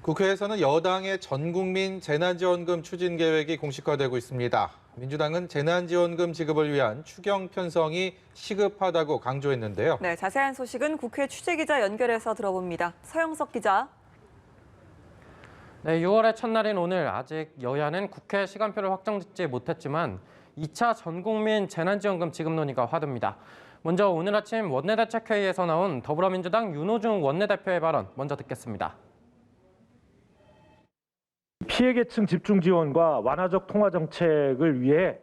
국회에서는 여당의 전국민 재난지원금 추진 계획이 공식화되고 있습니다. 민주당은 재난지원금 지급을 위한 추경 편성이 시급하다고 강조했는데요. 네, 자세한 소식은 국회 취재기자 연결해서 들어봅니다. 서영석 기자. 네, 6월의 첫날인 오늘 아직 여야는 국회 시간표를 확정짓지 못했지만 2차 전국민 재난지원금 지급 논의가 화두입니다. 먼저 오늘 아침 원내대책회의에서 나온 더불어민주당 윤호중 원내대표의 발언 먼저 듣겠습니다. 피해계층 집중 지원과 완화적 통화 정책을 위해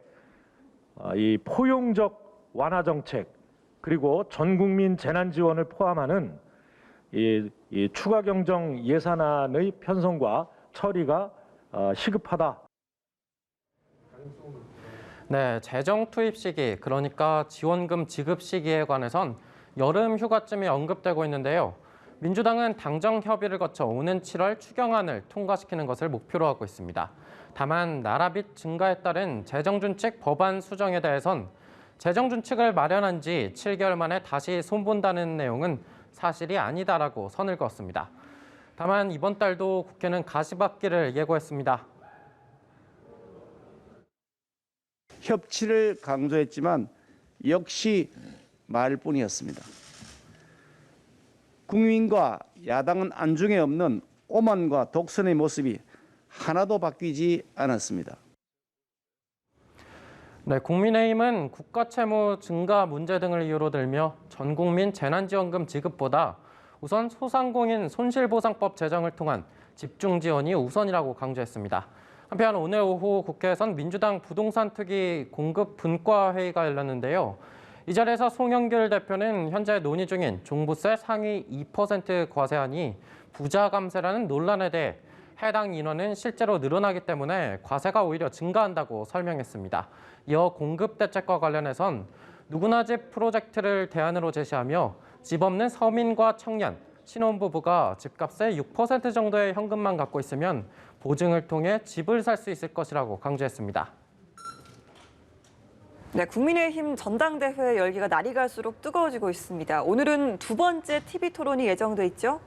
이 포용적 완화 정책 그리고 전 국민 재난 지원을 포함하는 이 추가 경정 예산안의 편성과 처리가 시급하다. 네, 재정 투입 시기, 그러니까 지원금 지급 시기에 관해선 여름 휴가쯤이 언급되고 있는데요. 민주당은 당정 협의를 거쳐 오는 7월 추경안을 통과시키는 것을 목표로 하고 있습니다. 다만 나라빚 증가에 따른 재정준칙 법안 수정에 대해선 재정준칙을 마련한 지 7개월 만에 다시 손본다는 내용은 사실이 아니다라고 선을 그었습니다. 다만 이번 달도 국회는 가시밭길을 예고했습니다. 협치를 강조했지만 역시 말뿐이었습니다. 국민과 야당은 안중에 없는 오만과 독선의 모습이 하나도 바뀌지 않았습니다. 네, 국민의힘은 국가채무 증가 문제 등을 이유로 들며 전국민 재난지원금 지급보다 우선 소상공인 손실보상법 제정을 통한 집중 지원이 우선이라고 강조했습니다. 한편 오늘 오후 국회에선 민주당 부동산 투기 공급 분과 회의가 열렸는데요. 이 자리에서 송영길 대표는 현재 논의 중인 종부세 상위 2% 과세안이 부자 감세라는 논란에 대해 해당 인원은 실제로 늘어나기 때문에 과세가 오히려 증가한다고 설명했습니다. 이어 공급 대책과 관련해선 누구나 집 프로젝트를 대안으로 제시하며 집 없는 서민과 청년, 신혼부부가 집값의 6% 정도의 현금만 갖고 있으면 보증을 통해 집을 살 수 있을 것이라고 강조했습니다. 네, 국민의힘 전당대회 열기가 날이 갈수록 뜨거워지고 있습니다. 오늘은 두 번째 TV 토론이 예정돼 있죠?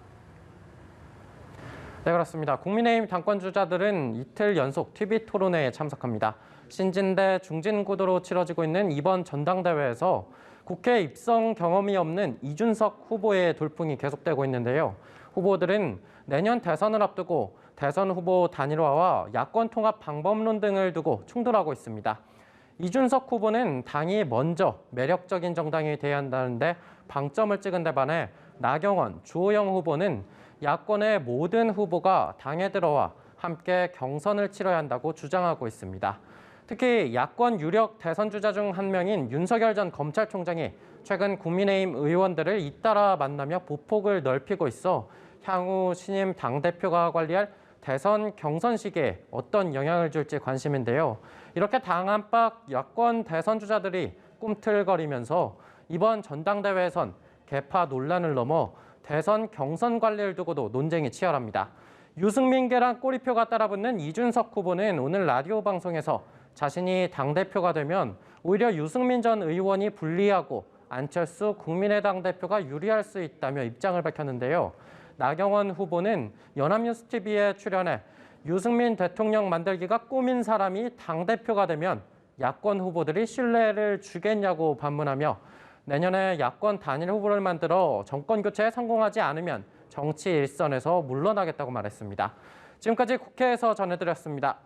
네, 그렇습니다. 국민의힘 당권 주자들은 이틀 연속 TV 토론회에 참석합니다. 신진대 중진구도로 치러지고 있는 이번 전당대회에서 국회 입성 경험이 없는 이준석 후보의 돌풍이 계속되고 있는데요. 후보들은 내년 대선을 앞두고 대선 후보 단일화와 야권 통합 방법론 등을 두고 충돌하고 있습니다. 이준석 후보는 당이 먼저 매력적인 정당이 돼야 한다는데 방점을 찍은 데 반해 나경원, 주호영 후보는 야권의 모든 후보가 당에 들어와 함께 경선을 치러야 한다고 주장하고 있습니다. 특히 야권 유력 대선 주자 중 한 명인 윤석열 전 검찰총장이 최근 국민의힘 의원들을 잇따라 만나며 보폭을 넓히고 있어 향후 신임 당대표가 관리할 대선 경선 시기에 어떤 영향을 줄지 관심인데요. 이렇게 당 안팎 야권 대선 주자들이 꿈틀거리면서 이번 전당대회에선 계파 논란을 넘어 대선 경선 관리를 두고도 논쟁이 치열합니다. 유승민계란 꼬리표가 따라붙는 이준석 후보는 오늘 라디오 방송에서 자신이 당대표가 되면 오히려 유승민 전 의원이 불리하고 안철수 국민의당 대표가 유리할 수 있다며 입장을 밝혔는데요. 나경원 후보는 연합뉴스TV에 출연해 유승민 대통령 만들기가 꿈인 사람이 당대표가 되면 야권 후보들이 신뢰를 주겠냐고 반문하며 내년에 야권 단일 후보를 만들어 정권 교체에 성공하지 않으면 정치 일선에서 물러나겠다고 말했습니다. 지금까지 국회에서 전해드렸습니다.